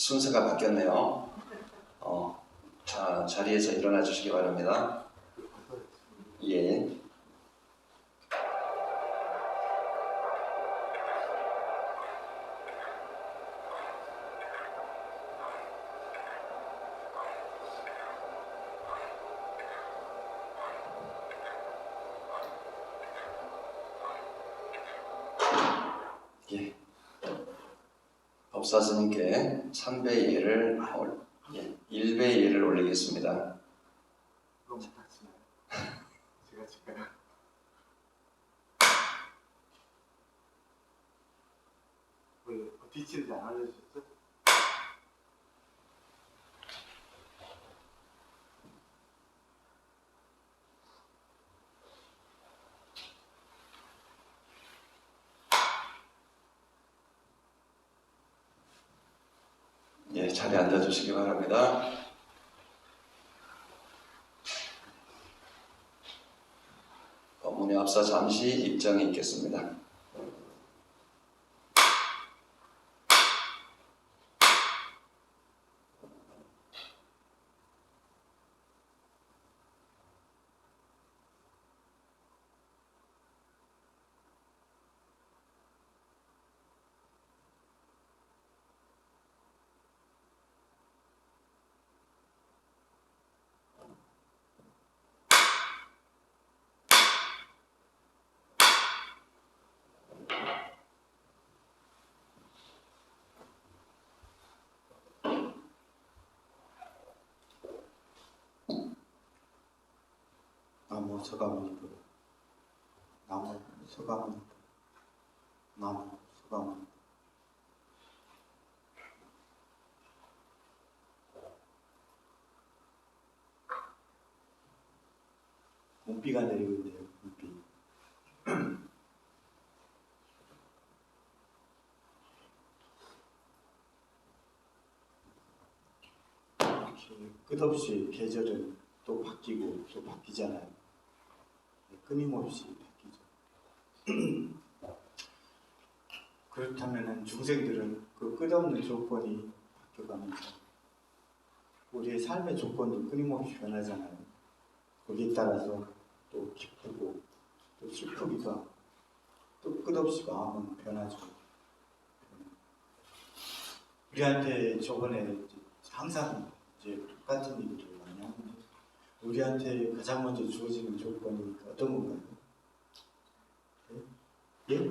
순서가 바뀌었네요. 자, 자리에서 일어나 주시기 바랍니다. 예. 예. 법사 스님께 3배 예를 1배 예를 올리겠습니다. 그거 못하시나요? 제가 칠까요? 왜 어떻게 치는지 안 알려주셨죠? 예, 자리에 앉아주시기 바랍니다. 법문에 앞서 잠시 입장이 있겠습니다. 나무 서가모니불, 나무 서가모니불, 나무 서가모니불. 봄비가 내리고 있네요. 봄비. 이렇게 끝없이 계절은 또 바뀌고 또 바뀌잖아요. 끊임없이 바뀌죠. 그렇다면 중생들은 그 끝없는 조건이 바뀌어가면서 우리의 삶의 조건도 끊임없이 변하잖아요. 거기에 따라서 또 기쁘고 또 슬프기도 하고 또 끝없이 마음은 변하죠. 우리한테 저번에 항상 이제 똑같은 얘기를 많이 하는데 우리한테 가장 먼저 주어지는 조건이 어떤 건가요? 예?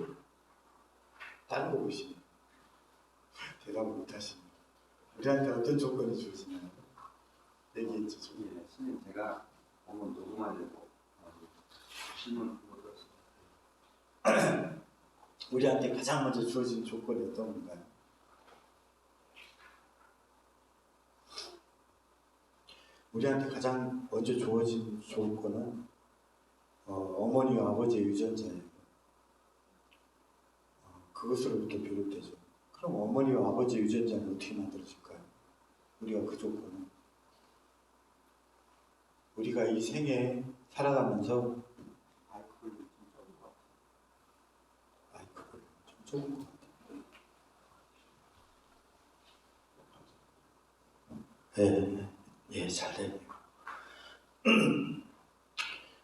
다른 거 보시네요. 대답을 못하시네요. 우리한테 어떤 조건이 주어지나요? 얘기했죠. 예, 스님 제가 한번 녹음하려고 신문 한번 들었어요. 우리한테 가장 먼저 주어지는 조건이 어떤 건가요? 우리한테 가장 먼저 주어진 조건은 어머니와 아버지의 유전자예요. 그것으로부터 비롯되죠. 그럼 어머니와 아버지의 유전자는 어떻게 만들어질까요? 우리가 그 조건은 우리가 이 생에 살아가면서 마이크를 좀 적은 것 같아요. 마이크를 좀 적은 것 같아요. 예, 잘 되네요.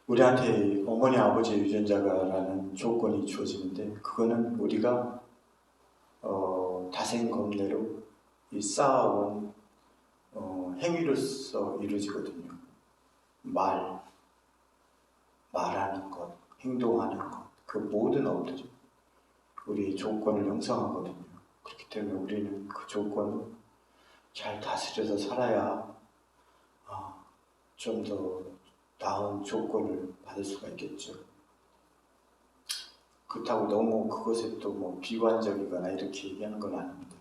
우리한테 어머니, 아버지의 유전자라는 조건이 주어지는데 그거는 우리가 다생검내로 쌓아온 행위로서 이루어지거든요. 말하는 것, 행동하는 것, 그 모든 업들이 우리의 조건을 형성하거든요. 그렇기 때문에 우리는 그 조건을 잘 다스려서 살아야 좀 더 나은 조건을 받을 수가 있겠죠. 그렇다고 너무 그것에 또 뭐 비관적이거나 이렇게 얘기하는 건 아닙니다.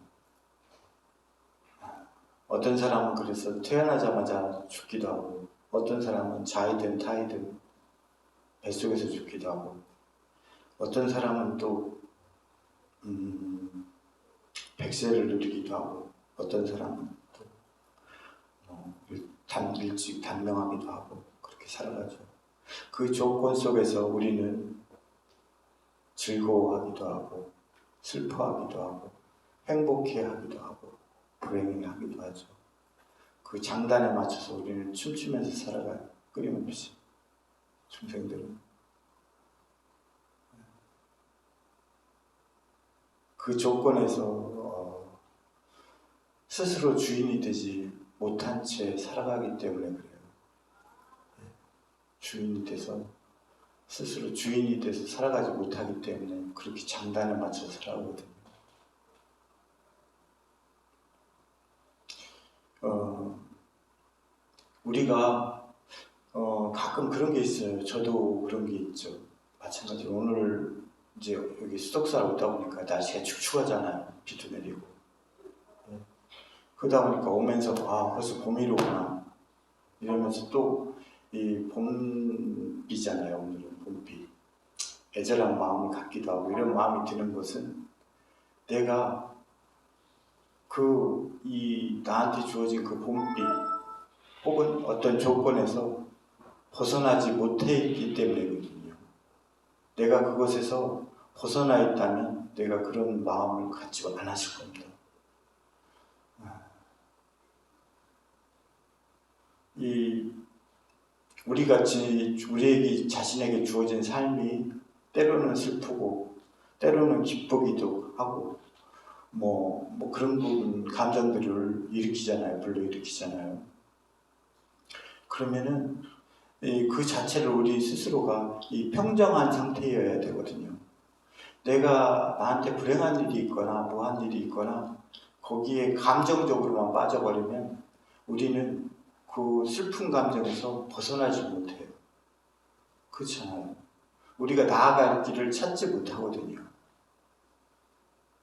어떤 사람은 그래서 태어나자마자 죽기도 하고 어떤 사람은 자이든 타이든 뱃속에서 죽기도 하고 어떤 사람은 또 100세를 누리기도 하고 어떤 사람은 또 일찍 단명하기도 하고 그렇게 살아가죠. 그 조건 속에서 우리는 즐거워하기도 하고 슬퍼하기도 하고 행복해하기도 하고 불행하기도 하죠. 그 장단에 맞춰서 우리는 춤추면서 살아가요. 끊임없이 중생들은. 그 조건에서 스스로 주인이 되지 못한 채 살아가기 때문에 그래요. 주인이 돼서 스스로 주인이 돼서 살아가지 못하기 때문에 그렇게 장단에 맞춰서 살아오거든요. 우리가 가끔 그런 게 있어요. 저도 그런 게 있죠. 마찬가지로 오늘 이제 여기 수덕사로 오다 보니까 날씨가 축축하잖아요. 비도 내리고. 그러다 보니까 오면서 벌써 봄이 오구나 이러면서 또 이 봄비잖아요. 오늘은 봄비. 애절한 마음을 갖기도 하고 이런 마음이 드는 것은 내가 나한테 주어진 그 봄비 혹은 어떤 조건에서 벗어나지 못해 있기 때문이거든요. 내가 그것에서 벗어나 있다면 내가 그런 마음을 갖지 않았을 겁니다. 우리에게 자신에게 주어진 삶이 때로는 슬프고 때로는 기쁘기도 하고 뭐 그런 부분 감정들을 불러일으키잖아요. 그러면은 그 자체를 우리 스스로가 평정한 상태여야 되거든요. 내가 나한테 불행한 일이 있거나 뭐한 일이 있거나 거기에 감정적으로만 빠져버리면 우리는 그 슬픈 감정에서 벗어나지 못해요. 그렇잖아요. 우리가 나아갈 길을 찾지 못하거든요.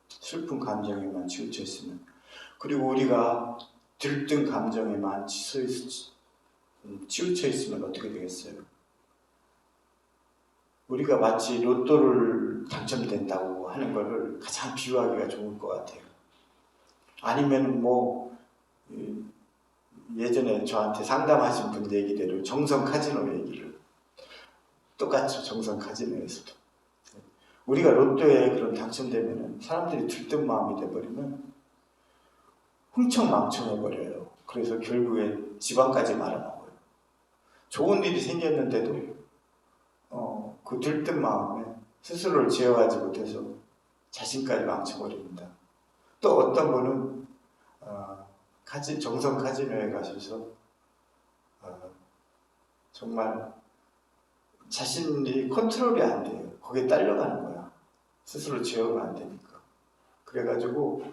슬픈 감정에만 치우쳐 있으면. 그리고 우리가 들뜬 감정에만 치우쳐 있으면 어떻게 되겠어요? 우리가 마치 로또를 당첨된다고 하는 것을 가장 비유하기가 좋을 것 같아요. 아니면 예전에 저한테 상담하신 분 얘기대로 정성 카지노 얘기를 똑같죠. 정성 카지노에서도 우리가 로또에 그런 당첨되면 사람들이 들뜬 마음이 돼버리면 흥청망청해버려요. 그래서 결국에 집안까지 말아먹어요. 좋은 일이 생겼는데도 그 들뜬 마음에 스스로를 제어하지 못해서 자신까지 망쳐버립니다. 또 어떤 분은 정성 카지노에 가셔서 정말 자신이 컨트롤이 안 돼요. 거기에 딸려가는 거야. 스스로 제어가 안 되니까. 그래가지고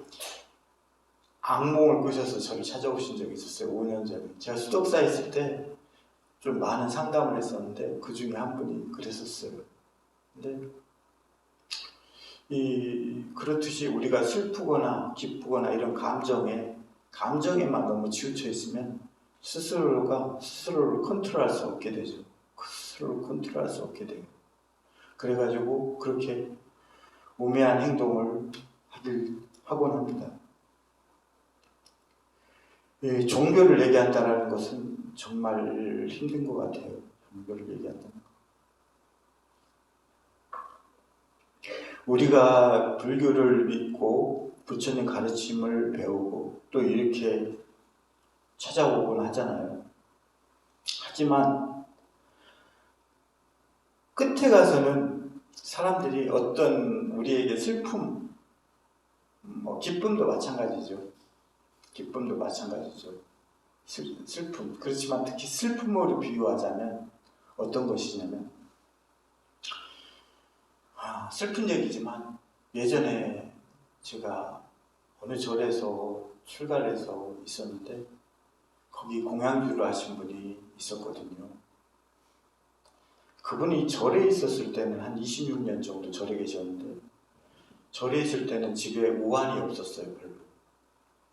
악몽을 꾸셔서 저를 찾아오신 적이 있었어요. 5년 전에. 제가 수덕사에 있을 때 좀 많은 상담을 했었는데 그 중에 한 분이 그랬었어요. 근데 그렇듯이 우리가 슬프거나 기쁘거나 이런 감정에만 너무 치우쳐 있으면 스스로를 컨트롤할 수 없게 되죠. 스스로를 컨트롤할 수 없게 돼요. 그래가지고 그렇게 우매한 행동을 하곤 합니다. 종교를 얘기한다는 것은 정말 힘든 것 같아요. 종교를 얘기한다는 것. 우리가 불교를 믿고 부처님 가르침을 배우고 또 이렇게 찾아오곤 하잖아요. 하지만 끝에 가서는 사람들이 어떤 우리에게 슬픔, 기쁨도 마찬가지죠. 슬픔. 그렇지만 특히 슬픔으로 비유하자면 어떤 것이냐면 슬픈 얘기지만 예전에 제가 어느 절에서 출가를 해서 있었는데 거기 공양주를 하신 분이 있었거든요. 그분이 절에 있었을 때는 한 26년 정도 절에 계셨는데 절에 있을 때는 집에 우환이 없었어요. 별로.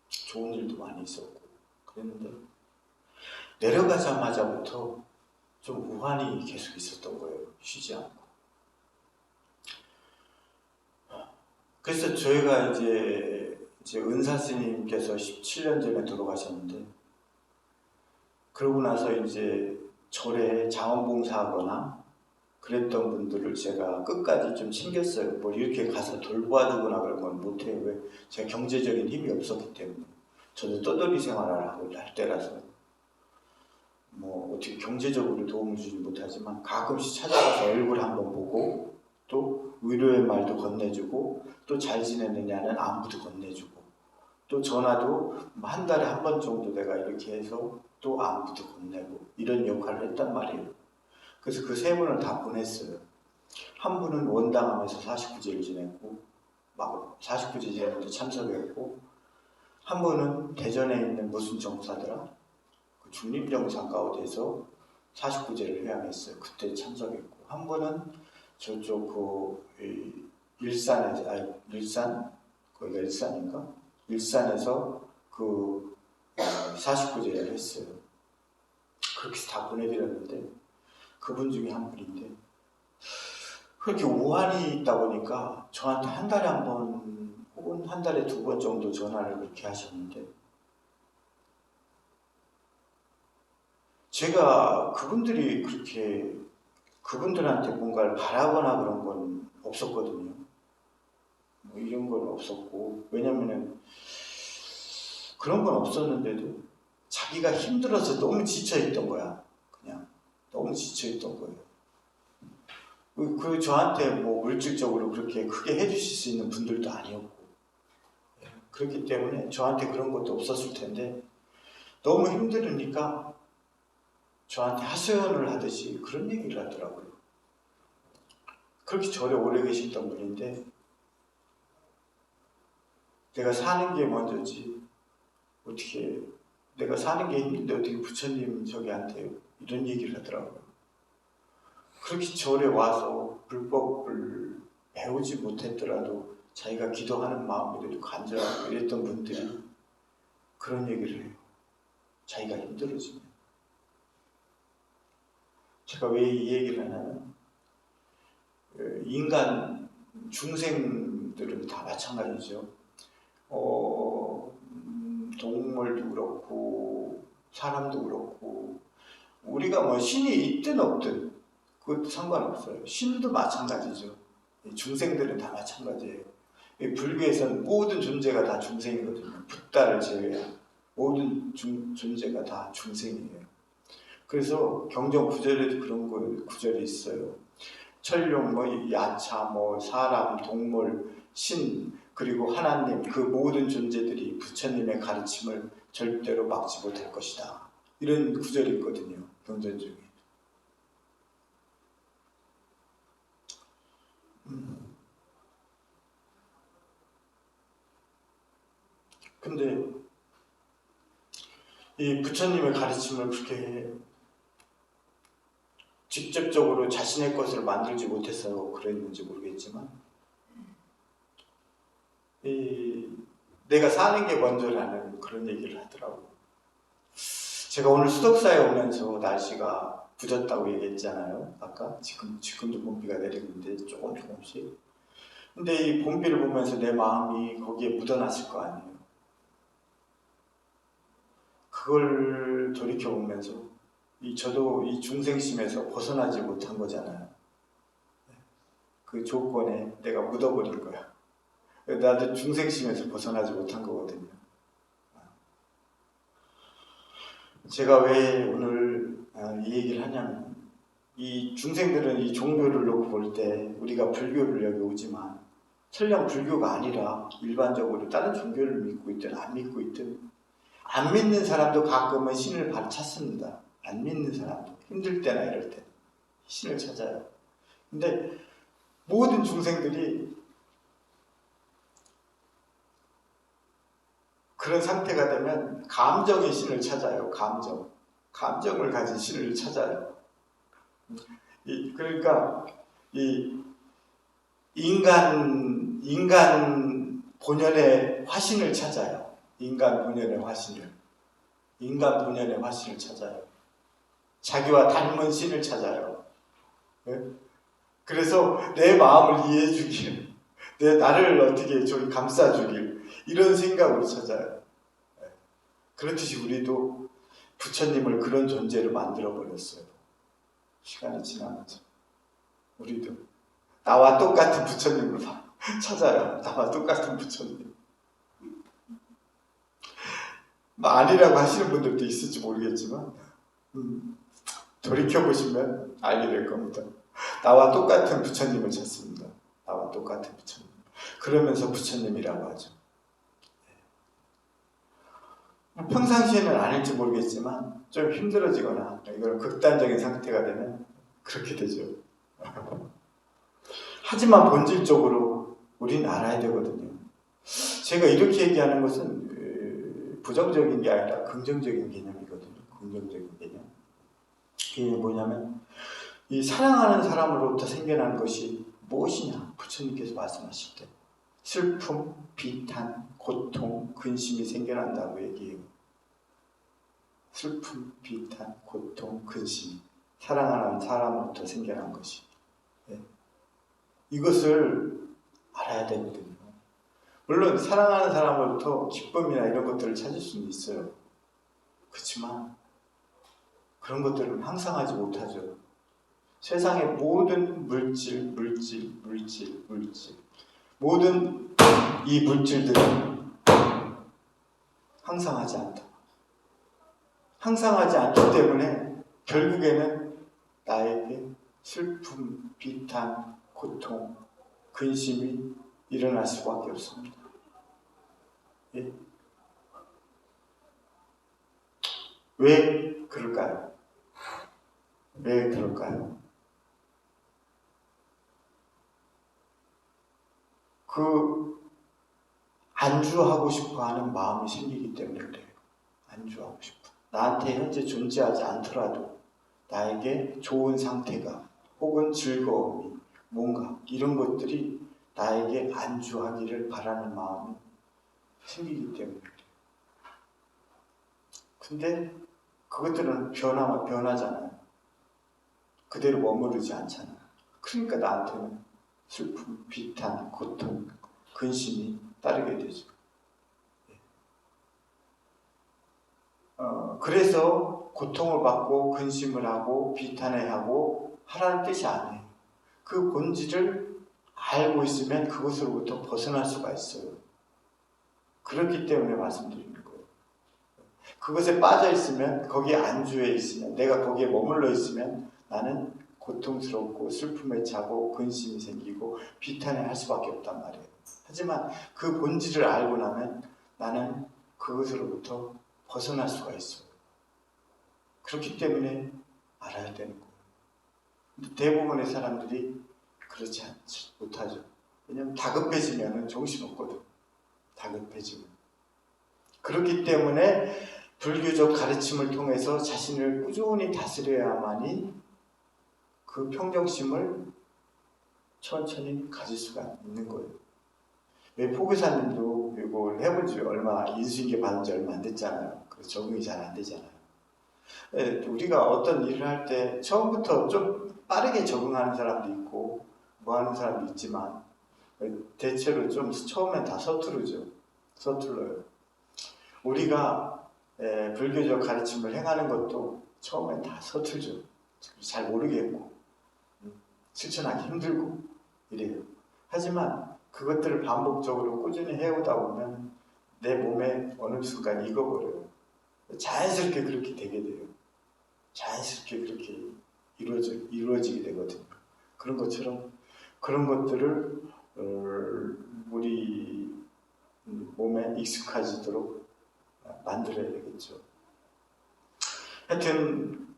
좋은 일도 많이 있었고 그랬는데 내려가자마자부터 좀 우환이 계속 있었던 거예요. 쉬지 않고. 그래서 저희가 이제 은사 스님께서 17년 전에 돌아가셨는데 그러고 나서 이제 절에 자원봉사하거나 그랬던 분들을 제가 끝까지 좀 챙겼어요. 이렇게 가서 돌봐주거나 그런 건 못해요. 왜? 제가 경제적인 힘이 없었기 때문에. 저도 떠돌이 생활을 하고 할 때라서 뭐 어떻게 경제적으로 도움을 주지 못하지만 가끔씩 찾아가서 얼굴 한번 보고 또 위로의 말도 건네주고 또 잘 지내느냐는 안부도 건네주고 또 전화도 한 달에 한 번 정도 내가 이렇게 해서 또 안부도 건네고 이런 역할을 했단 말이에요. 그래서 그 세 분을 다 보냈어요. 한 분은 원당함에서 49제를 지냈고 막 49제 지내는데 참석했고 한 분은 대전에 있는 무슨 정사더라 그 중림정상 가운데서 49제를 회양했어요. 그때 참석했고 한 분은 저쪽 일산 거기가 일산인가? 일산에서 그 49제를 했어요. 그렇게 해서 다 보내드렸는데 그분 중에 한 분인데 그렇게 우환이 있다 보니까 저한테 한 달에 한 번 혹은 한 달에 2번 정도 전화를 그렇게 하셨는데 제가 그분들이 그렇게 그분들한테 뭔가를 바라거나 그런 건 없었거든요. 뭐 이런 건 없었고 왜냐면은 그런 건 없었는데도 자기가 힘들어서 너무 지쳐있던 거야. 그냥 너무 지쳐있던 거예요. 그 저한테 뭐 물질적으로 그렇게 크게 해주실 수 있는 분들도 아니었고 그렇기 때문에 저한테 그런 것도 없었을 텐데 너무 힘들으니까 저한테 하소연을 하듯이 그런 얘기를 하더라고요. 그렇게 절에 오래 계셨던 분인데 내가 사는 게 먼저지 어떻게 내가 사는 게 힘든데 어떻게 부처님 저기한테 이런 얘기를 하더라고요. 그렇게 절에 와서 불법을 배우지 못했더라도 자기가 기도하는 마음으로 간절하고 이랬던 분들이 그런 얘기를 해요. 자기가 힘들어지면. 제가 왜 이 얘기를 하냐면 인간 중생들은 다 마찬가지죠. 동물도 그렇고 사람도 그렇고 우리가 뭐 신이 있든 없든 그것도 상관없어요. 신도 마찬가지죠. 중생들은 다 마찬가지예요. 불교에서는 모든 존재가 다 중생이거든요. 붓다를 제외한 모든 존재가 다 중생이에요. 그래서 경전 구절에도 그런 구절이 있어요. 천룡, 야차, 사람, 동물, 신, 그리고 하나님 그 모든 존재들이 부처님의 가르침을 절대로 막지 못할 것이다. 이런 구절이 있거든요. 경전 중에. 근데 이 부처님의 가르침을 그렇게 직접적으로 자신의 것을 만들지 못해서 그랬는지 모르겠지만 내가 사는 게 먼저라는 그런 얘기를 하더라고요. 제가 오늘 수덕사에 오면서 날씨가 부졌다고 얘기했잖아요. 아까 지금도 봄비가 내리고 있는데 조금씩. 근데 이 봄비를 보면서 내 마음이 거기에 묻어났을 거 아니에요. 그걸 돌이켜보면서 저도 이 중생심에서 벗어나지 못한 거잖아요. 그 조건에 내가 묻어버린 거야. 나도 중생심에서 벗어나지 못한 거거든요. 제가 왜 오늘 이 얘기를 하냐면 이 중생들은 이 종교를 놓고 볼 때 우리가 불교를 여기 오지만 설령 불교가 아니라 일반적으로 다른 종교를 믿고 있든 안 믿고 있든 안 믿는 사람도 가끔은 신을 찾습니다. 안 믿는 사람도 힘들 때나 이럴 때 신을 찾아요. 근데 모든 중생들이 그런 상태가 되면 감정의 신을 찾아요. 감정을 가진 신을 찾아요. 그러니까 이 인간 본연의 화신을 찾아요. 인간 본연의 화신을 찾아요. 자기와 닮은 신을 찾아요. 그래서 내 마음을 이해해 주길, 나를 어떻게 좀 감싸 주길 이런 생각으로 찾아요. 그렇듯이 우리도 부처님을 그런 존재로 만들어 버렸어요. 시간이 지나면서 우리도 나와 똑같은 부처님을 찾아요. 나와 똑같은 부처님. 뭐 아니라고 하시는 분들도 있을지 모르겠지만 돌이켜보시면 알게 될 겁니다. 나와 똑같은 부처님을 찾습니다. 나와 똑같은 부처님. 그러면서 부처님이라고 하죠. 평상시에는 아닐지 모르겠지만 좀 힘들어지거나 이걸 극단적인 상태가 되면 그렇게 되죠. 하지만 본질적으로 우리는 알아야 되거든요. 제가 이렇게 얘기하는 것은 부정적인 게 아니라 긍정적인 개념이거든요. 긍정적인 개념. 그게 뭐냐면 이 사랑하는 사람으로부터 생겨난 것이 무엇이냐? 부처님께서 말씀하실 때 슬픔, 비탄, 고통, 근심이 생겨난다고 얘기해요. 슬픔, 비탄, 고통, 근심. 사랑하는 사람으로부터 생겨난 것이. 네. 이것을 알아야 되거든요. 물론 사랑하는 사람으로부터 기쁨이나 이런 것들을 찾을 수는 있어요. 그렇지만 그런 것들은 항상하지 못하죠. 세상의 모든 물질, 모든 이 물질들은 항상하지 않다. 항상하지 않기 때문에 결국에는 나에게 슬픔, 비탄, 고통, 근심이 일어날 수밖에 없습니다. 예? 왜 그럴까요? 왜 그럴까요? 안주하고 싶어 하는 마음이 생기기 때문에 그래요. 안주하고 싶어. 나한테 현재 존재하지 않더라도 나에게 좋은 상태가 혹은 즐거움이 뭔가 이런 것들이 나에게 안주하기를 바라는 마음이 생기기 때문에 그래요. 근데 그것들은 변하잖아요. 그대로 머무르지 않잖아요. 그러니까 나한테는 슬픔, 비탄, 고통, 근심이 따르게 되죠. 그래서 고통을 받고 근심을 하고 비탄해하고 하라는 뜻이 아니에요. 그 본질을 알고 있으면 그것으로부터 벗어날 수가 있어요. 그렇기 때문에 말씀드리는 거예요. 그것에 빠져 있으면, 거기에 안주해 있으면, 내가 거기에 머물러 있으면 나는 고통스럽고 슬픔에 차고 근심이 생기고 비탄을 할 수밖에 없단 말이에요. 하지만 그 본질을 알고 나면 나는 그것으로부터 벗어날 수가 있어요. 그렇기 때문에 알아야 되는 거예요. 근데 대부분의 사람들이 그렇지 못하죠. 왜냐하면 다급해지면 정신없거든. 다급해지면. 그렇기 때문에 불교적 가르침을 통해서 자신을 꾸준히 다스려야만이 그 평정심을 천천히 가질 수가 있는 거예요. 왜 포교사님도 이걸 해본 지 인수인계 받은 지 얼마 안 됐잖아요. 그래서 적응이 잘 안 되잖아요. 우리가 어떤 일을 할 때 처음부터 좀 빠르게 적응하는 사람도 있고 뭐 하는 사람도 있지만 대체로 좀 처음엔 다 서툴러요. 우리가 불교적 가르침을 행하는 것도 처음엔 다 서툴죠. 잘 모르겠고 실천하기 힘들고 이래요. 하지만 그것들을 반복적으로 꾸준히 해오다 보면 내 몸에 어느 순간 익어버려요. 자연스럽게 그렇게 되게 돼요. 자연스럽게 그렇게 이루어지게 되거든요. 그런 것처럼 그런 것들을 우리 몸에 익숙해지도록 만들어야 되겠죠. 하여튼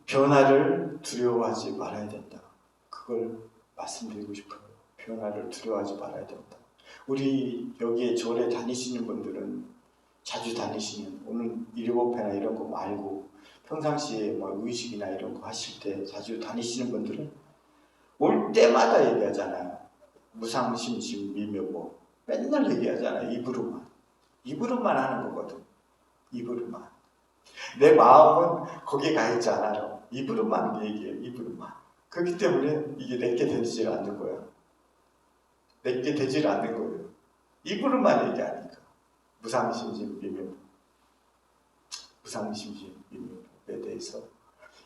변화를 두려워하지 말아야 된다. 그걸 말씀드리고 싶어요. 변화를 두려워하지 말아야 된다. 우리 여기에 절에 다니시는 분들은 자주 다니시는 오늘 7회나 이런 거 말고 평상시에 뭐 의식이나 이런 거 하실 때 자주 다니시는 분들은 올 때마다 얘기하잖아요. 무상심심 미묘보 맨날 얘기하잖아요. 입으로만 하는 거거든. 입으로만. 내 마음은 거기에 가 있지 않아요. 입으로만 얘기해요. 입으로만. 그렇기 때문에 이게 내게 되질 않는 거야. 내게 되질 않는 거예요. 입으로만 얘기하니까. 무상심심 미묘보. 무상심심 미묘보에 대해서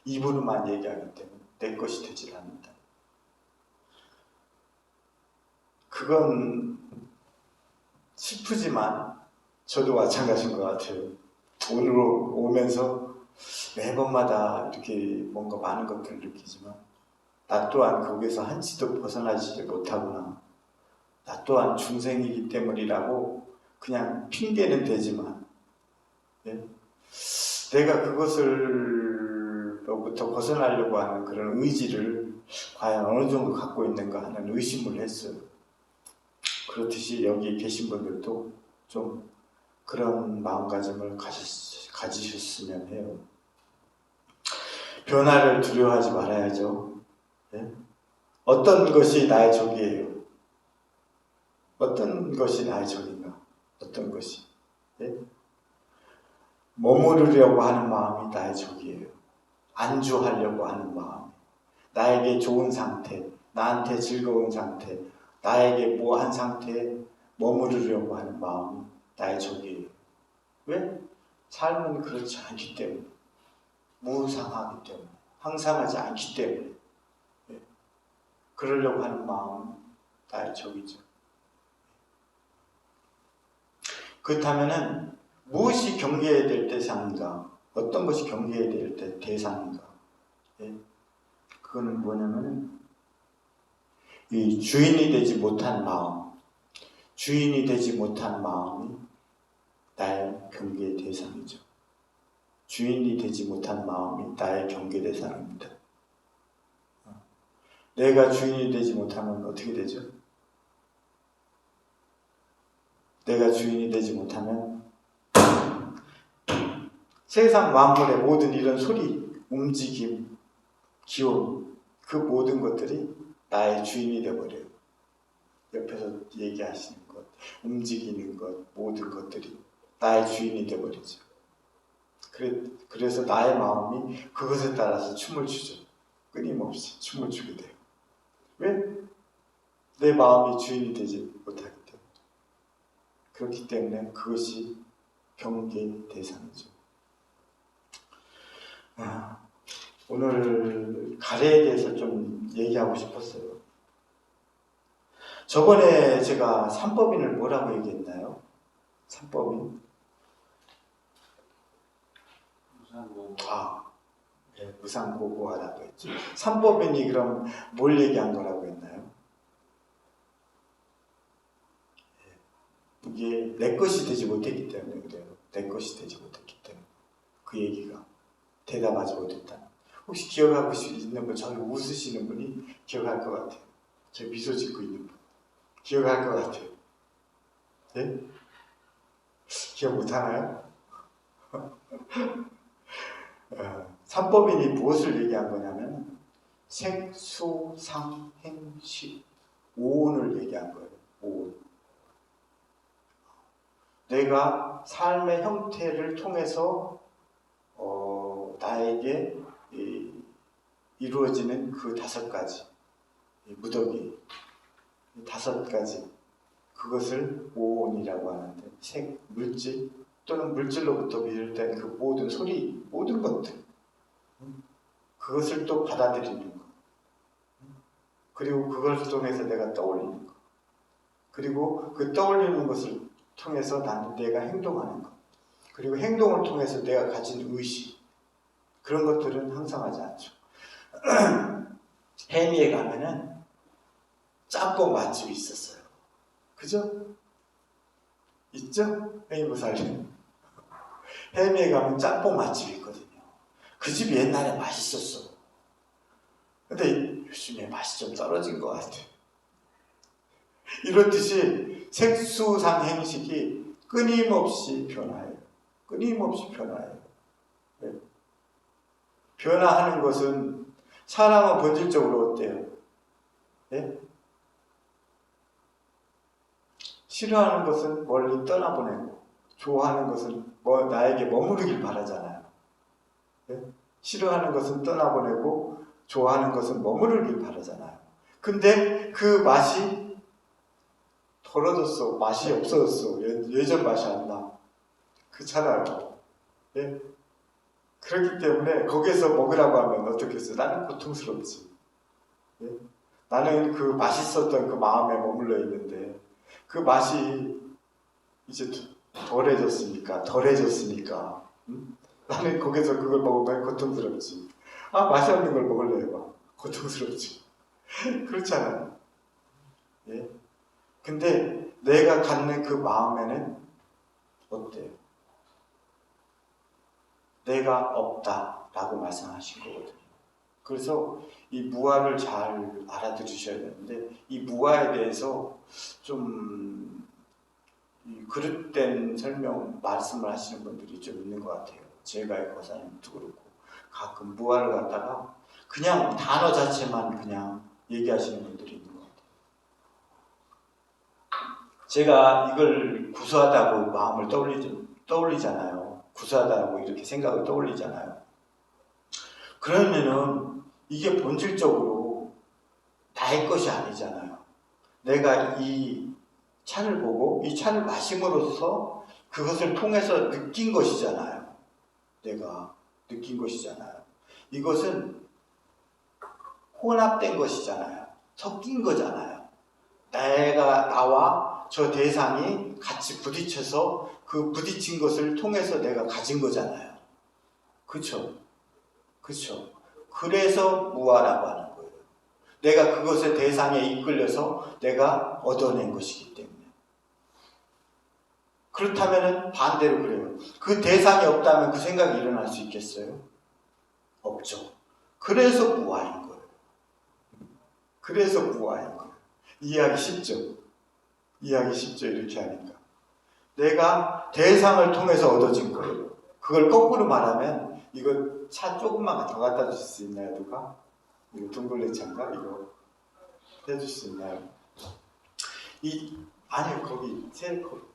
입으로만 얘기하기 때문에 내 것이 되질 않는다. 그건 슬프지만 저도 마찬가지인 것 같아요. 오늘 오면서 매번마다 이렇게 뭔가 많은 것들을 느끼지만 나 또한 거기서 한치도 벗어나지 못하구나. 나 또한 중생이기 때문이라고 그냥 핑계는 되지만 예? 내가 그것을로부터 벗어나려고 하는 그런 의지를 과연 어느 정도 갖고 있는가 하는 의심을 했어요. 그렇듯이 여기 계신 분들도 좀 그런 마음가짐을 가지셨으면 해요. 변화를 두려워하지 말아야죠. 예? 어떤 것이 나의 적이에요? 어떤 것이 나의 적인가? 어떤 것이? 예? 머무르려고 하는 마음이 나의 적이에요. 안주하려고 하는 마음. 나에게 좋은 상태, 나한테 즐거운 상태, 나에게 뭐한 상태에 머무르려고 하는 마음이 나의 적이에요. 왜? 삶은 그렇지 않기 때문에. 무상하기 때문에. 항상하지 않기 때문에. 예. 그러려고 하는 마음은 나의 적이죠. 그렇다면은 무엇이 경계해야 될 대상인가? 어떤 것이 경계해야 될 대상인가? 예? 그거는 뭐냐면은 이 주인이 되지 못한 마음, 주인이 되지 못한 마음이 나의 경계의 대상이죠. 주인이 되지 못한 마음이 나의 경계 대상입니다. 내가 주인이 되지 못하면 어떻게 되죠? 내가 주인이 되지 못하면 세상 만물의 모든 이런 소리, 움직임, 기온, 그 모든 것들이 나의 주인이 되어버려요. 옆에서 얘기하시는 것, 움직이는 것, 모든 것들이 나의 주인이 되어버리죠. 그래서 나의 마음이 그것에 따라서 춤을 추죠. 끊임없이 춤을 추게 돼요. 왜? 내 마음이 주인이 되지 못하기 때문에. 그렇기 때문에 그것이 경계의 대상이죠. 오늘 가래에 대해서 좀 얘기하고 싶었어요. 저번에 제가 삼법인을 뭐라고 얘기했나요? 삼법인? 무상고고하라고 했죠. 삼법인이 그럼 뭘 얘기한 거라고 했나요? 이게 내 것이 되지 못했기 때문에 그래요. 내 것이 되지 못했기 때문에. 그 얘기가 대답하지 못했다. 혹시 기억하고 있는 분, 저기 웃으시는 분이 기억할 것 같아요. 저 미소 짓고 있는 분. 기억할 것 같아요. 네? 기억 못하나요? 삼법인이 무엇을 얘기한 거냐면 색소상행식 오온을 얘기한 거예요. 오온. 내가 삶의 형태를 통해서 나에게 이루어지는 그 5가지 무더기 5가지 그것을 오온이라고 하는데 색, 물질 또는 물질로부터 비롯된 그 모든 소리, 모든 것들 그것을 또 받아들이는 것 그리고 그걸 통해서 내가 떠올리는 것 그리고 그 떠올리는 것을 통해서 내가 행동하는 것 그리고 행동을 통해서 내가 가진 의식 그런 것들은 항상하지 않죠. 해미에 가면은 짬뽕 맛집이 있었어요. 그죠? 있죠? 해미보살님. 해미에 가면 짬뽕 맛집이 있거든요. 그 집이 옛날에 맛있었어. 근데 요즘에 맛이 좀 떨어진 것 같아요. 이렇듯이 색수상행식이 끊임없이 변화해요. 끊임없이 변화해요. 네. 변화하는 것은 사람은 본질적으로 어때요? 네? 싫어하는 것은 멀리 떠나보내고 좋아하는 것은 나에게 머무르길 바라잖아요. 네? 싫어하는 것은 떠나보내고 좋아하는 것은 머무르길 바라잖아요. 근데 그 맛이 덜어졌어. 맛이 없어졌어. 예전 맛이 안 나. 그렇잖아요. 네? 그렇기 때문에 거기에서 먹으라고 하면 어떻겠어요? 나는 고통스럽지. 예? 나는 그 맛있었던 그 마음에 머물러 있는데 그 맛이 이제 덜해졌으니까 나는 거기서 그걸 먹으면 고통스럽지. 아, 맛이 없는 걸 먹을래요. 고통스럽지. 그렇잖아요. 예? 근데 내가 갖는 그 마음에는 어때요? 내가 없다라고 말씀하신 거거든요. 그래서 이 무아를 잘 알아들으셔야 되는데, 이 무아에 대해서 좀 그릇된 설명, 말씀을 하시는 분들이 좀 있는 것 같아요. 제가 거사님도 그렇고 가끔 무아를 갖다가 그냥 단어 자체만 그냥 얘기하시는 분들이 있는 것 같아요. 제가 이걸 구수하다고 마음을 떠올리잖아요. 구수하다고 이렇게 생각을 떠올리잖아요. 그러면은 이게 본질적으로 나의 것이 아니잖아요. 내가 이 차를 보고 이 차를 마심으로써 그것을 통해서 느낀 것이잖아요. 내가 느낀 것이잖아요. 이것은 혼합된 것이잖아요. 섞인 거잖아요. 나와 저 대상이 같이 부딪혀서 그 부딪힌 것을 통해서 내가 가진 거잖아요. 그쵸? 그쵸? 그래서 무아라고 하는 거예요. 내가 그것의 대상에 이끌려서 내가 얻어낸 것이기 때문에. 그렇다면 반대로 그래요. 그 대상이 없다면 그 생각이 일어날 수 있겠어요? 없죠. 그래서 무아인 거예요. 그래서 무아인 거예요. 이해하기 쉽죠? 이해하기 쉽죠? 이렇게 하니까. 내가 대상을 통해서 얻어진 거예요. 그걸 거꾸로 말하면, 이거 차 조금만 더 갖다 주실 수 있나요, 누가? 이거 둥글레 차인가? 이거 해줄 수 있나요? 아니요, 거기 셀코.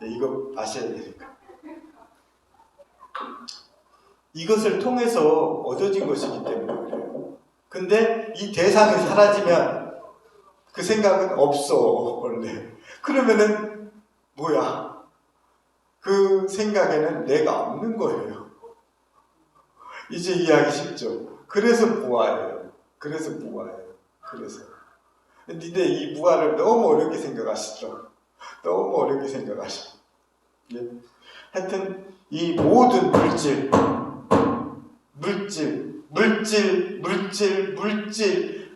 네, 이거 아셔야 되니까. 이것을 통해서 얻어진 것이기 때문에 그래요. 근데 이 대상이 사라지면 그 생각은 없어, 원래. 그러면은 뭐야? 그 생각에는 내가 없는 거예요. 이제 이해하기 쉽죠? 그래서 무아예요. 그래서 무아예요. 그래서. 근데 이 무아를 너무 어렵게 생각하시죠? 너무 어렵게 생각하시죠? 예. 하여튼 이 모든 물질,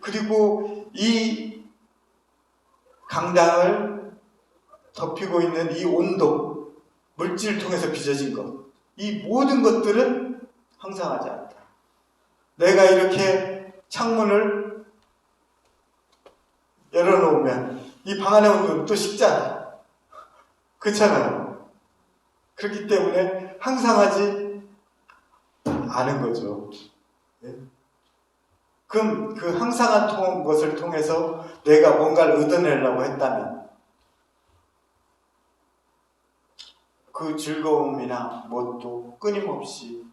그리고 이 강당을 덮이고 있는 이 온도, 물질을 통해서 빚어진 것, 이 모든 것들은 항상하지 않다. 내가 이렇게 창문을 열어놓으면 이 방 안에 온도는 또 식잖아. 그렇잖아요. 그렇기 때문에 항상하지 않은 거죠. 네? 그럼 그 항상한 것을 통해서 내가 뭔가를 얻어내려고 했다면 그 즐거움이나 뭣도 끊임없이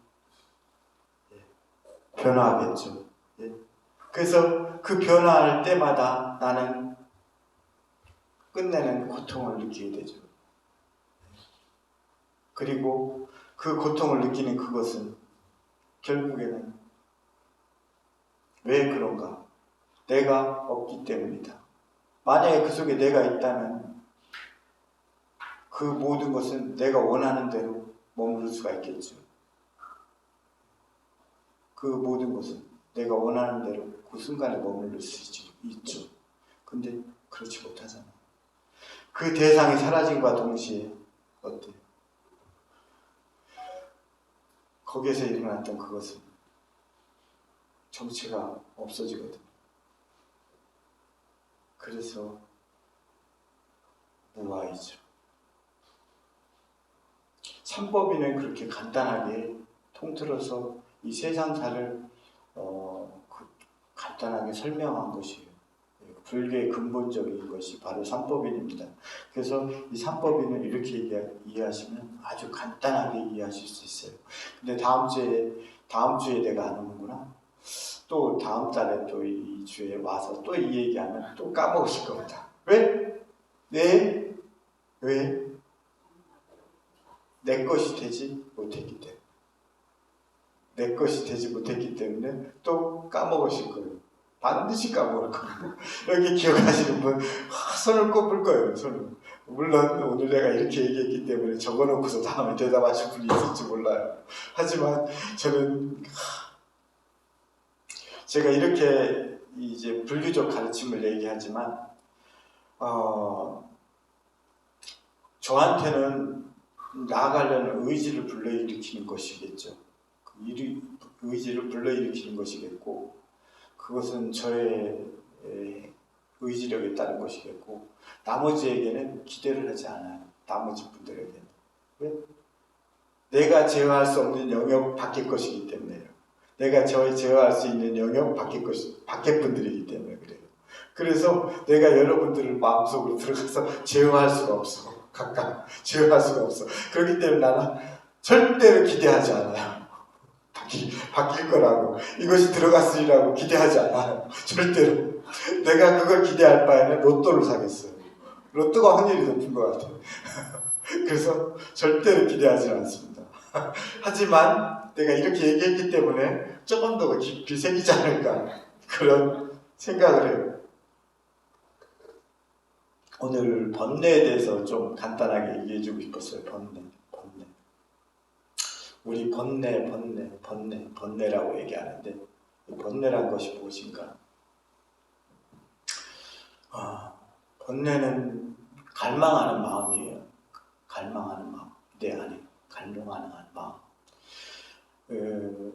변화하겠죠. 그래서 그 변화할 때마다 나는 끝내는 고통을 느끼게 되죠. 그리고 그 고통을 느끼는 그것은 결국에는 왜 그런가? 내가 없기 때문이다. 만약에 그 속에 내가 있다면 그 모든 것은 내가 원하는 대로 머무를 수가 있겠죠. 그 모든 것은 내가 원하는 대로 그 순간에 머무를 수 있죠. 근데 그렇지 못하잖아요. 그 대상이 사라짐과 동시에 어때요? 거기에서 일어났던 그것은 정체가 없어지거든요. 그래서 무아이죠. 삼법인은 그렇게 간단하게 통틀어서 이 세상사를 간단하게 설명한 것이에요. 불교의 근본적인 것이 바로 삼법인입니다. 그래서 이 삼법인을 이렇게 이해하시면 아주 간단하게 이해하실 수 있어요. 근데 다음 주에 내가 안 오는구나. 또 다음 달에 또 이 주에 와서 또 이 얘기하면 또 까먹으실 겁니다. 왜? 왜? 내 것이 되지 못했기 때문에. 내 것이 되지 못했기 때문에 또 까먹으실 거예요. 반드시 까먹을 거예요. 여기 기억하시는 분 손을 꼽을 거예요. 손을. 물론 오늘 내가 이렇게 얘기했기 때문에 적어놓고서 다음에 대답하실 분이 있을지 몰라요. 하지만 저는 제가 이렇게 이제 분류적 가르침을 얘기하지만 저한테는 나아가려는 의지를 불러일으키는 것이겠죠. 그 의지를 불러일으키는 것이겠고 그것은 저의 의지력에 따른 것이겠고 나머지에게는 기대를 하지 않아요. 나머지 분들에게는. 왜? 내가 제어할 수 없는 영역 밖의 것이기 때문에요. 내가 제어할 수 있는 영역 밖의 분들이기 때문에 그래요. 그래서 내가 여러분들을 마음속으로 들어가서 제어할 수가 없어. 각각 제어할 수가 없어. 그렇기 때문에 나는 절대로 기대하지 않아요. 바뀔 거라고 이것이 들어갔으리라고 기대하지 않아요. 절대로. 내가 그걸 기대할 바에는 로또를 사겠어요. 로또가 확률이 높은 것 같아요. 그래서 절대로 기대하지 않습니다. 하지만 내가 이렇게 얘기했기 때문에 조금 더 깊이 새기지 않을까 그런 생각을 해요. 오늘 번뇌에 대해서 좀 간단하게 얘기해주고 싶었어요. 번뇌. 우리 번뇌라고 얘기하는데 번뇌란 것이 무엇인가? 번뇌는 갈망하는 마음이에요. 갈망하는 마음. 내 안에 갈망하는 마음.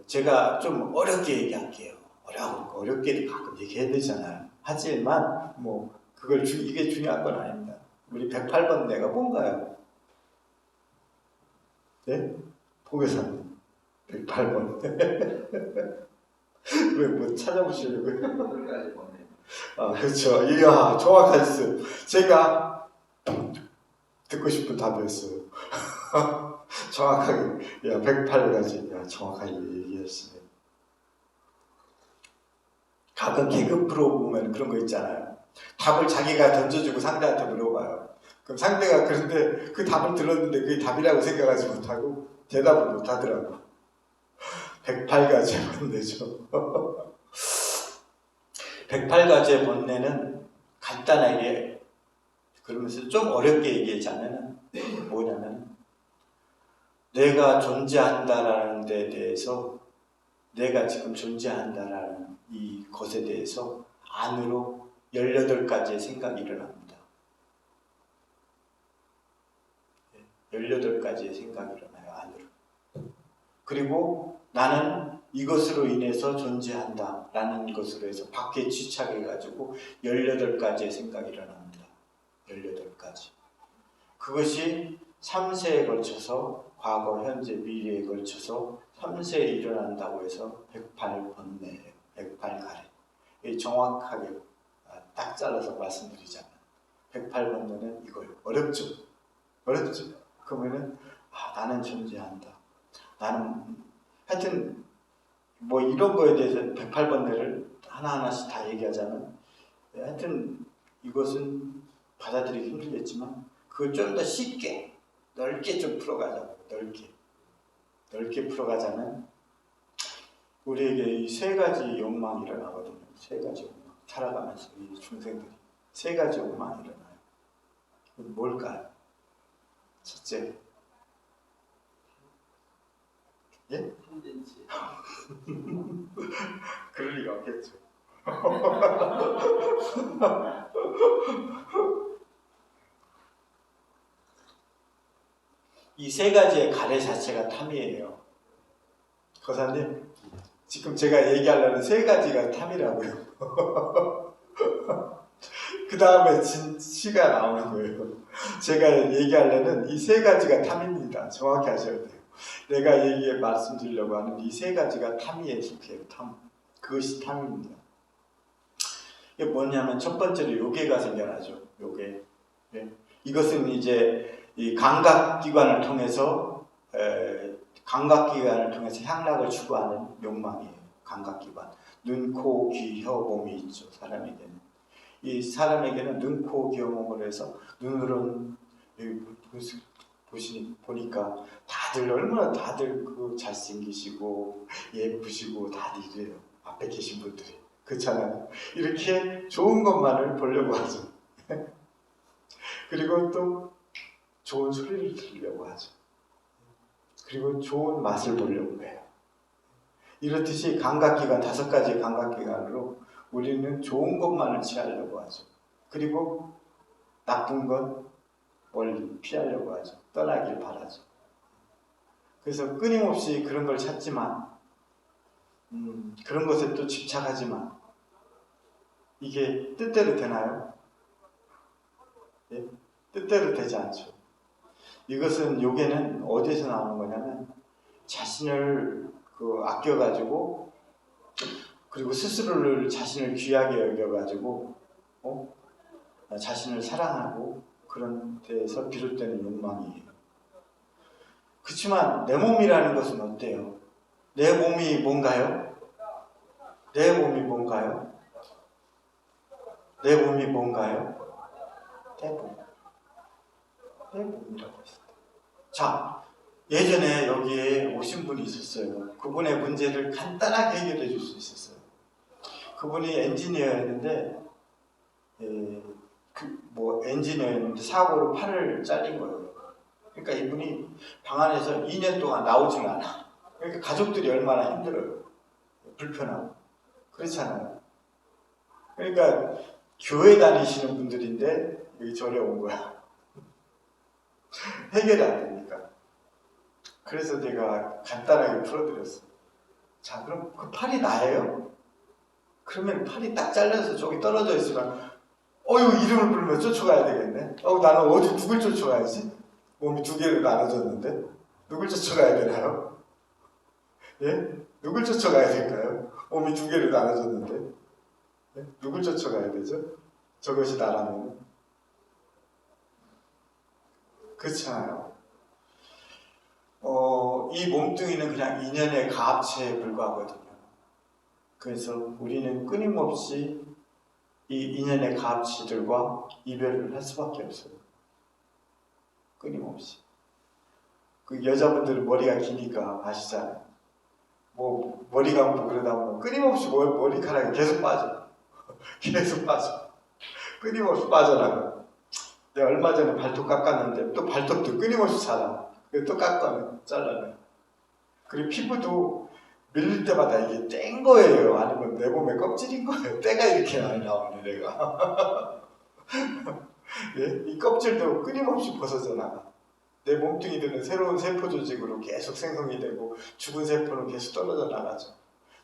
제가 좀 어렵게 얘기할게요. 어렵게 가끔 얘기해야 되잖아요. 하지만 이게 중요한 건 아닙니다. 우리 108번뇌가 뭔가요? 네? 보배사님 108번 왜 찾아보시려고요? 8가지 번뇌. 그렇죠. 이야 정확하셨어요. 제가 듣고 싶은 답이었어요. 정확하게 108가지 정확하게 얘기했어요. 가끔 개그 프로 보면 그런 거 있잖아요. 답을 자기가 던져주고 상대한테 물어봐요. 그럼 상대가 그런데 그 답을 들었는데 그게 답이라고 생각하지 못하고 대답을 못하더라고. 108가지의 번뇌죠. 108가지의 번뇌는 간단하게 그러면서 좀 어렵게 얘기하자면 뭐냐면 내가 존재한다라는 데 대해서 내가 지금 존재한다라는 이 것에 대해서 안으로 18가지의 생각이 일어납니다. 18가지의 생각이 일어나요. 안으로. 그리고 나는 이것으로 인해서 존재한다 라는 것으로 해서 밖에 집착해가지고 18가지의 생각이 일어납니다. 18가지. 그것이 3세에 걸쳐서 과거, 현재, 미래에 걸쳐서 3세에 일어난다고 해서 108번뇌예요. 108가래. 정확하게 딱 잘라서 말씀드리자면 108번뇌는 이거예요. 어렵죠? 그러면은 나는 존재한다. 나는 하여튼 이런 거에 대해서 108번뇌를 하나하나씩 다 얘기하자면 하여튼 이것은 받아들이기 힘들겠지만 그걸 좀 더 쉽게 넓게 좀 풀어가자고. 넓게 풀어가자면 우리에게 이 3가지 욕망이 일어나거든요. 3가지 욕망. 살아가면서 이 중생들이 3가지 욕망이 일어나요. 뭘까요? 첫째, 예? 텐덴치. 그럴 리가 없겠죠. 이 3가지의 가래 자체가 탐이에요. 거사님, 지금 제가 얘기하려는 3가지가 탐이라고요. 그 다음에 시가 나오는 거예요. 제가 얘기하려는 이 3가지가 탐입니다. 정확히 하셔야 돼요. 내가 말씀드리려고 하는 이 3가지가 탐이에 속해요. 탐. 그것이 탐입니다. 이게 뭐냐면 첫 번째로 요괴가 생겨나죠. 요괴. 네. 이것은 이제 이 감각기관을 통해서 향락을 추구하는 욕망이에요. 감각기관. 눈, 코, 귀, 혀, 몸이 있죠. 사람에게는. 이 사람에게는 눈, 코, 귀, 몸으로 해서 눈으로는 보니까 다들 그 잘생기시고 예쁘시고 다들 이래요. 앞에 계신 분들이. 그렇잖아요. 이렇게 좋은 것만을 보려고 하죠. 그리고 또 좋은 소리를 들으려고 하죠. 그리고 좋은 맛을 보려고 해요. 이렇듯이 감각기관 5가지의 감각기관으로 우리는 좋은 것만을 취하려고 하죠. 그리고 나쁜 것 멀리 피하려고 하죠. 떠나길 바라죠. 그래서 끊임없이 그런 걸 찾지만 그런 것에 또 집착하지만 이게 뜻대로 되나요? 예? 뜻대로 되지 않죠. 이것은 요게는 어디에서 나오는 거냐면 자신을 아껴가지고 그리고 스스로를 자신을 귀하게 여겨가지고 자신을 사랑하고 그런 데에서 비롯되는 욕망이에요. 그렇지만 내 몸이라는 것은 어때요? 내 몸이 뭔가요? 내 몸이 뭔가요? 내 몸이 뭔가요? 내 몸. 내 몸이라고 했어요. 자, 예전에 여기에 오신 분이 있었어요. 그분의 문제를 간단하게 해결해 줄 수 있었어요. 그분이 엔지니어였는데 엔지니어였는데 사고로 팔을 잘린 거예요. 그러니까 이분이 방 안에서 2년 동안 나오질 않아. 그러니까 가족들이 얼마나 힘들어요. 불편하고. 그렇잖아요. 그러니까 교회 다니시는 분들인데 여기 절에 온 거야. 해결이 안 되니까. 그래서 제가 간단하게 풀어드렸어요. 자, 그럼 그 팔이 나예요? 그러면 팔이 딱 잘려서 저기 떨어져 있으면 이름을 부르면 쫓아가야 되겠네. 나는 어디 누굴 쫓아가야지? 몸이 2개로 나눠졌는데 누굴 쫓아가야 되나요? 예? 누굴 쫓아가야 될까요? 몸이 2개로 나눠졌는데 예? 누굴 쫓아가야 되죠? 저것이 나라면 그렇잖아요. 이 몸뚱이는 그냥 인연의 가합체에 불과하거든요. 그래서 우리는 끊임없이 이 인연의 가합체들과 이별을 할 수밖에 없어요. 끊임없이. 그 여자분들은 머리가 기니까 아시잖아요. 머리 감고 그러다 보면 끊임없이 머리카락이 계속 빠져. 계속 빠져. 끊임없이 빠져나가. 내가 얼마 전에 발톱 깎았는데 또 발톱도 끊임없이 자라. 또 깎아내, 잘라내. 그리고 피부도 밀릴 때마다 이게 뗀 거예요. 아니면 내 몸에 껍질인 거예요. 때가 이렇게 많이 나오네, 내가. 예? 이 껍질도 끊임없이 벗어져 나가. 내 몸뚱이들은 새로운 세포 조직으로 계속 생성이 되고 죽은 세포는 계속 떨어져 나가죠.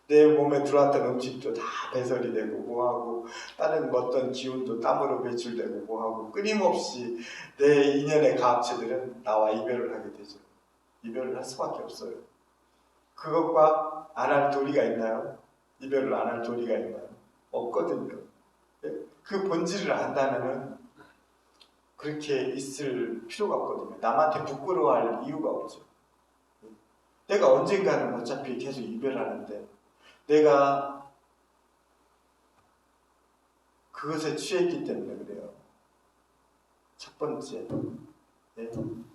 내 몸에 들어왔던 음식도 다 배설이 되고 뭐하고 다른 어떤 기운도 땀으로 배출되고 뭐하고 끊임없이 내 인연의 가합체들은 나와 이별을 하게 되죠. 이별을 할 수밖에 없어요. 그것과 안 할 도리가 있나요? 이별을 안 할 도리가 있나요? 없거든요. 그 본질을 안다면은 그렇게 있을 필요가 없거든요. 남한테 부끄러워할 이유가 없죠. 내가 언젠가는 어차피 계속 이별하는데 내가 그것에 취했기 때문에 그래요. 첫 번째,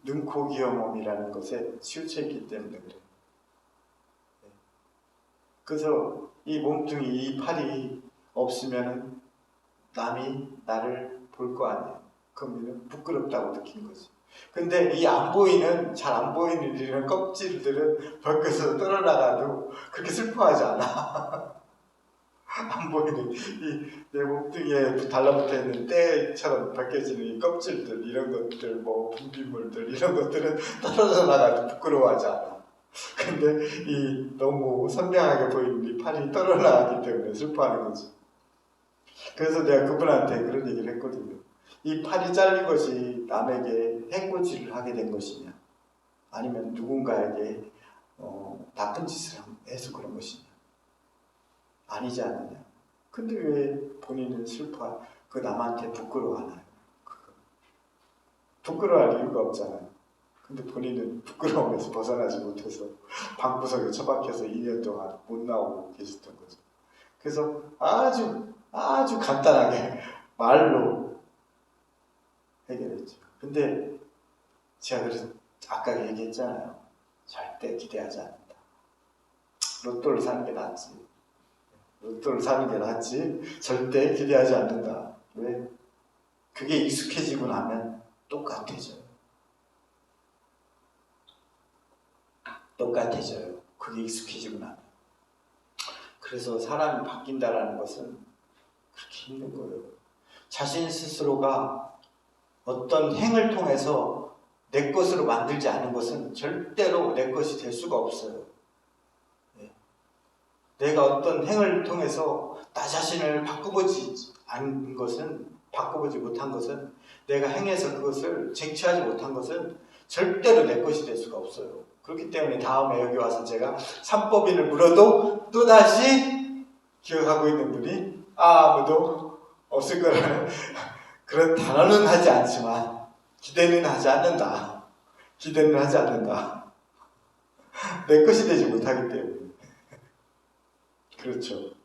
눈, 코, 귀, 몸이라는 것에 치우쳐있기 때문에 그래요. 그래서 이 몸뚱이, 이 팔이 없으면 남이 나를 볼 거 아니에요. 그러면 부끄럽다고 느낀 거지. 근데 이 안 보이는, 잘 안 보이는 이런 껍질들은 벗겨서 떨어나가도 그렇게 슬퍼하지 않아. 안 보이는 이 내 몸뚱이에 달라붙어 있는 때처럼 벗겨지는 이 껍질들, 이런 것들, 분비물들, 이런 것들은 떨어져 나가도 부끄러워하지 않아. 근데 이 너무 선명하게 보이는 이 팔이 떨어나가기 때문에 슬퍼하는 거지. 그래서 내가 그분한테 그런 얘기를 했거든요. 이 팔이 잘린 것이 남에게 해코지를 하게 된 것이냐, 아니면 누군가에게 나쁜 짓을 해서 그런 것이냐, 아니지 않느냐. 근데 왜 본인은 그 남한테 부끄러워하나요? 부끄러워할 이유가 없잖아요. 근데 본인은 부끄러움에서 벗어나지 못해서 방구석에 처박혀서 2년 동안 못 나오고 계셨던 거죠. 그래서 아주 간단하게 말로 해결했죠. 근데 제가 그래서 아까 얘기했잖아요. 절대 기대하지 않는다. 로또를 사는 게 낫지. 로또를 사는 게 낫지. 절대 기대하지 않는다. 왜? 그게 익숙해지고 나면 똑같아져요. 똑같아져요. 그게 익숙해지고 나면. 그래서 사람이 바뀐다라는 것은 그렇게 힘든 거예요. 자신 스스로가 어떤 행을 통해서 내 것으로 만들지 않은 것은 절대로 내 것이 될 수가 없어요. 내가 어떤 행을 통해서 나 자신을 바꿔보지 못한 것은, 내가 행해서 그것을 쟁취하지 못한 것은 절대로 내 것이 될 수가 없어요. 그렇기 때문에 다음에 여기 와서 제가 삼법인을 물어도 또다시 기억하고 있는 분이 아무도 없을 거라는 그런 단언은 하지 않지만 기대는 하지 않는다. 기대는 하지 않는다. 내 것이 되지 못하기 때문에. 그렇죠.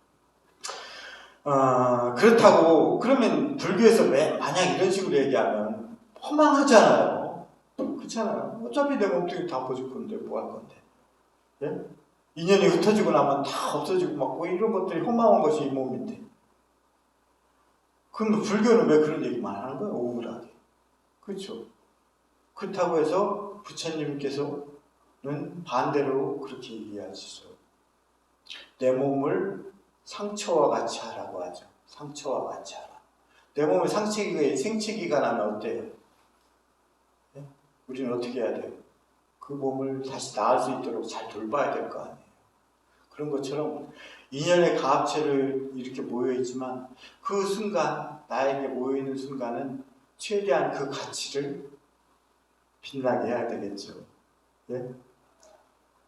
그렇다고 그러면 불교에서 만약 이런 식으로 얘기하면 허망하잖아요. 그렇잖아요. 어차피 내 몸뚱이 다 없어질 건데 뭐 할 건데. 예? 인연이 흩어지고 나면 다 없어지고 막 뭐 이런 것들이 허망한 것이 이 몸인데. 그럼 불교는 왜 그런 얘기만 하는 거예요? 우울하게. 그렇죠. 그렇다고 해서 부처님께서는 반대로 그렇게 얘기하시죠. 내 몸을 상처와 같이 하라고 하죠. 상처와 같이 하라. 내 몸에 생치기가 나면 어때요? 네? 우리는 어떻게 해야 돼요? 그 몸을 다시 나을 수 있도록 잘 돌봐야 될 거 아니에요. 그런 것처럼 인연의 가합체를 이렇게 모여있지만 그 순간, 나에게 모여있는 순간은 최대한 그 가치를 빛나게 해야 되겠죠. 예?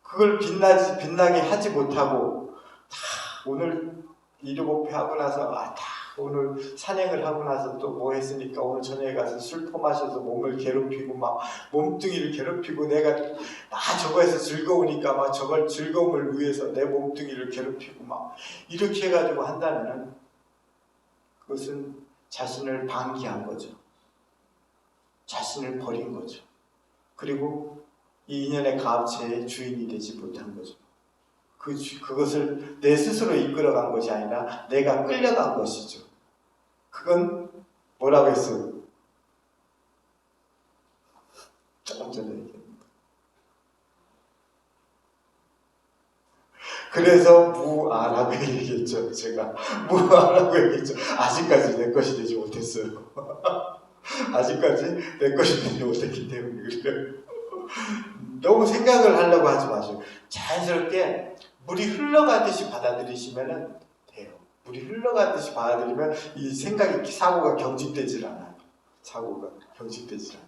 그걸 빛나게 하지 못하고 다 오늘 일요법회 하고 나서 다 오늘 산행을 하고 나서 또 뭐 했으니까 오늘 저녁에 가서 술 퍼마셔서 몸을 괴롭히고 막 몸뚱이를 괴롭히고 내가 저거 해서 즐거우니까 막 저걸 즐거움을 위해서 내 몸뚱이를 괴롭히고 막 이렇게 해가지고 한다면은 그것은 자신을 방기한 거죠. 자신을 버린 거죠. 그리고 이 인연의 가합체의 주인이 되지 못한 거죠. 그것을 내 스스로 이끌어간 것이 아니라 내가 끌려간 것이죠. 그건 뭐라고 했어요? 조금 전에 얘기했는데. 그래서 무아라고 얘기했죠. 제가 무아라고 얘기했죠. 아직까지 내 것이 되지 못했어요. 아직까지 내 것이 되지 못했기 때문에 그래요. 너무 생각을 하려고 하지 마시고 자연스럽게 물이 흘러가듯이 받아들이시면 돼요. 물이 흘러가듯이 받아들이면 이 사고가 경직되질 않아요. 사고가 경직되질 않아요.